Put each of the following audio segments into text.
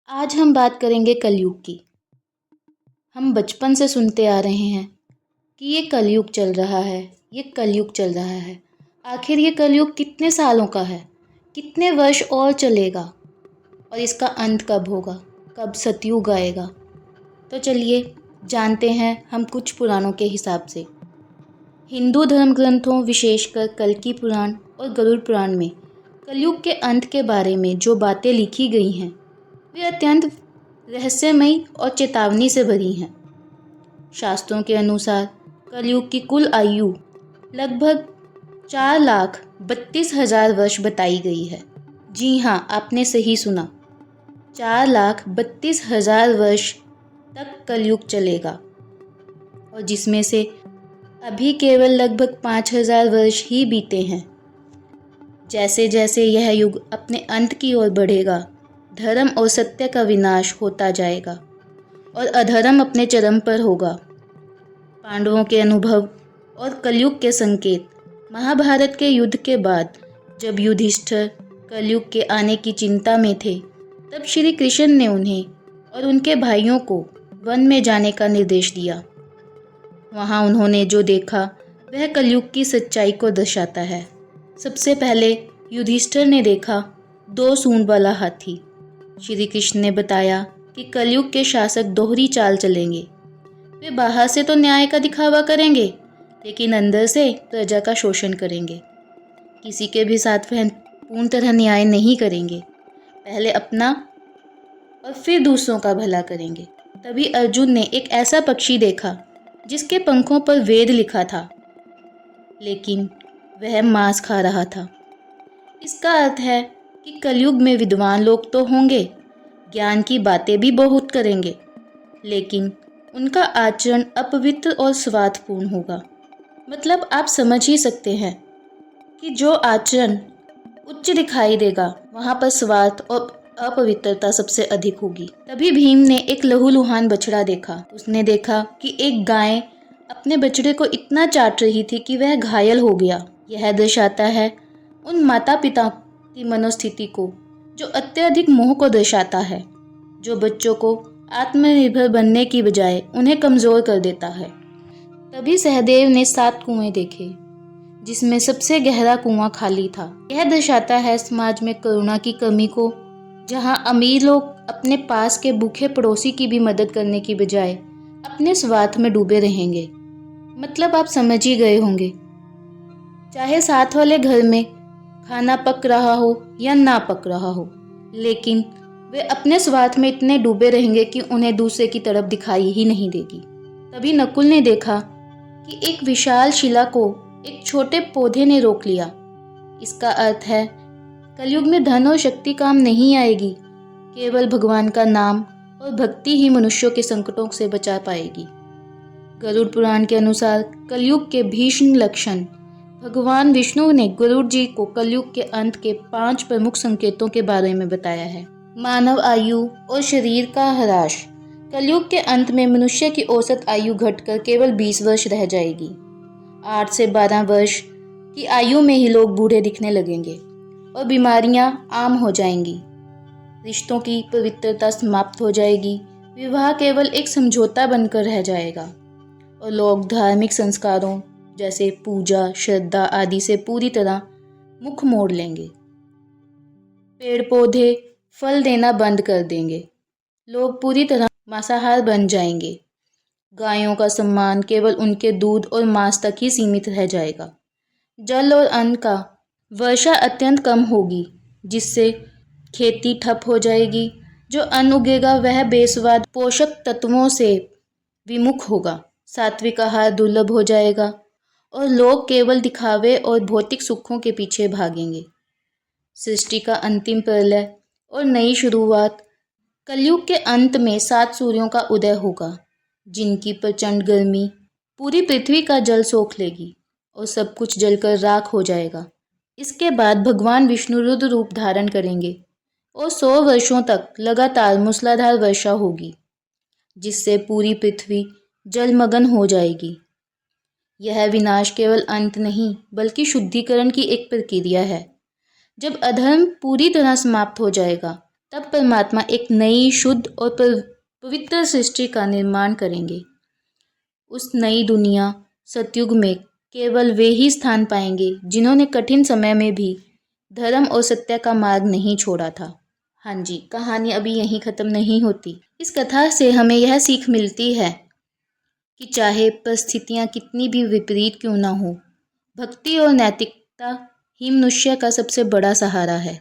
आज हम बात करेंगे कलयुग की। हम बचपन से सुनते आ रहे हैं कि ये कलयुग चल रहा है, ये कलयुग चल रहा है। आखिर ये कलयुग कितने सालों का है? कितने वर्ष और चलेगा? और इसका अंत कब होगा? कब सतयुग आएगा? तो चलिए जानते हैं हम कुछ पुराणों के हिसाब से। हिंदू धर्म ग्रंथों विशेषकर कल्कि पुराण और गरुड़ पुराण में कलयुग के अंत के बारे में जो बातें लिखी गई हैं वे अत्यंत रहस्यमयी और चेतावनी से भरी हैं। शास्त्रों के अनुसार कलयुग की कुल आयु लगभग 4,32,000 वर्ष बताई गई है। जी हाँ, आपने सही सुना, 4,32,000 वर्ष तक कलयुग चलेगा और जिसमें से अभी केवल लगभग 5,000 वर्ष ही बीते हैं। जैसे जैसे यह युग अपने अंत की ओर बढ़ेगा, धर्म और सत्य का विनाश होता जाएगा और अधर्म अपने चरम पर होगा। पांडवों के अनुभव और कलयुग के संकेत। महाभारत के युद्ध के बाद जब युधिष्ठिर कलयुग के आने की चिंता में थे, तब श्री कृष्ण ने उन्हें और उनके भाइयों को वन में जाने का निर्देश दिया। वहाँ उन्होंने जो देखा वह कलयुग की सच्चाई को दर्शाता है। सबसे पहले युधिष्ठिर ने देखा 2 सूंड वाला हाथी। श्री कृष्ण ने बताया कि कलयुग के शासक दोहरी चाल चलेंगे। वे बाहर से तो न्याय का दिखावा करेंगे, लेकिन अंदर से प्रजा का शोषण करेंगे। किसी के भी साथ वह पूर्ण तरह न्याय नहीं करेंगे, पहले अपना और फिर दूसरों का भला करेंगे। तभी अर्जुन ने एक ऐसा पक्षी देखा जिसके पंखों पर वेद लिखा था, लेकिन वह मांस खा रहा था। इसका अर्थ है कि कलयुग में विद्वान लोग तो होंगे, ज्ञान की बातें भी बहुत करेंगे, लेकिन उनका आचरण अपवित्र और स्वार्थपूर्ण होगा। मतलब आप समझ ही सकते हैं कि जो आचरण उच्च दिखाई देगा वहाँ पर स्वार्थ और अपवित्रता सबसे अधिक होगी। तभी भीम ने एक लहूलुहान बछड़ा देखा। उसने देखा कि एक गाय अपने बछड़े को इतना चाट रही थी कि वह घायल हो गया। यह दर्शाता है उन माता पिता की मनोस्थिति को, जो अत्यधिक मोह को दर्शाता है, जो बच्चों को आत्मनिर्भर बनने की बजाय उन्हें कमजोर कर देता है। तभी सहदेव ने 7 कुएं देखे, जिसमें सबसे गहरा कुआं खाली था। यह दर्शाता है समाज में करुणा की कमी को, जहां अमीर लोग अपने पास के भूखे पड़ोसी की भी मदद करने की बजाय अपने स्वार्थ में डूबे रहेंगे। मतलब आप समझ ही गए होंगे। चाहे साथ वाले घर में खाना पक रहा हो या ना पक रहा हो, लेकिन वे अपने स्वार्थ में इतने डूबे रहेंगे कि उन्हें दूसरे की तरफ दिखाई ही नहीं देगी। तभी नकुल ने देखा कि एक विशाल शिला को एक छोटे पौधे ने रोक लिया। इसका अर्थ है कलयुग में धन और शक्ति काम नहीं आएगी, केवल भगवान का नाम और भक्ति ही मनुष्यों के संकटों से बचा पाएगी। गरुड़ पुराण के अनुसार कलयुग के भीषण लक्षण। भगवान विष्णु ने गरुड़ जी को कलयुग के अंत के 5 प्रमुख संकेतों के बारे में बताया है। मानव आयु और शरीर का ह्रास। कलयुग के अंत में मनुष्य की औसत आयु घटकर केवल 20 वर्ष रह जाएगी। 8 से 12 वर्ष की आयु में ही लोग बूढ़े दिखने लगेंगे और बीमारियां आम हो जाएंगी। रिश्तों की पवित्रता समाप्त हो जाएगी। विवाह केवल एक समझौता बनकर रह जाएगा और लोग धार्मिक संस्कारों जैसे पूजा, श्रद्धा आदि से पूरी तरह मुख मोड़ लेंगे। पेड़ पौधे फल देना बंद कर देंगे। लोग पूरी तरह मांसाहार बन जाएंगे। गायों का सम्मान केवल उनके दूध और मांस तक ही सीमित रह जाएगा। जल और अन्न का वर्षा अत्यंत कम होगी, जिससे खेती ठप हो जाएगी। जो अन्न उगेगा वह बेस्वाद पोषक तत्वों से विमुख होगा। सात्विक आहार दुर्लभ हो जाएगा और लोग केवल दिखावे और भौतिक सुखों के पीछे भागेंगे। सृष्टि का अंतिम प्रलय और नई शुरुआत। कलयुग के अंत में 7 सूर्यों का उदय होगा, जिनकी प्रचंड गर्मी पूरी पृथ्वी का जल सोख लेगी और सब कुछ जलकर राख हो जाएगा। इसके बाद भगवान विष्णु रुद्र रूप धारण करेंगे और 100 वर्षों तक लगातार मूसलाधार वर्षा होगी, जिससे पूरी पृथ्वी जलमग्न हो जाएगी। यह विनाश केवल अंत नहीं बल्कि शुद्धिकरण की एक प्रक्रिया है। जब अधर्म पूरी तरह समाप्त हो जाएगा तब परमात्मा एक नई शुद्ध और पवित्र सृष्टि का निर्माण करेंगे। उस नई दुनिया सतयुग में केवल वे ही स्थान पाएंगे जिन्होंने कठिन समय में भी धर्म और सत्य का मार्ग नहीं छोड़ा था। हाँ जी, कहानी अभी यहीं ख़त्म नहीं होती। इस कथा से हमें यह सीख मिलती है कि चाहे परिस्थितियाँ कितनी भी विपरीत क्यों ना हो, भक्ति और नैतिकता ही मनुष्य का सबसे बड़ा सहारा है।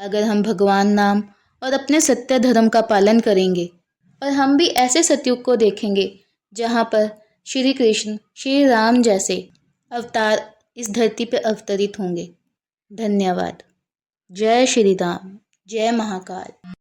अगर हम भगवान नाम और अपने सत्य धर्म का पालन करेंगे और हम भी ऐसे सतयुग को देखेंगे जहाँ पर श्री कृष्ण, श्री राम जैसे अवतार इस धरती पर अवतरित होंगे। धन्यवाद। जय श्री राम, जय महाकाल।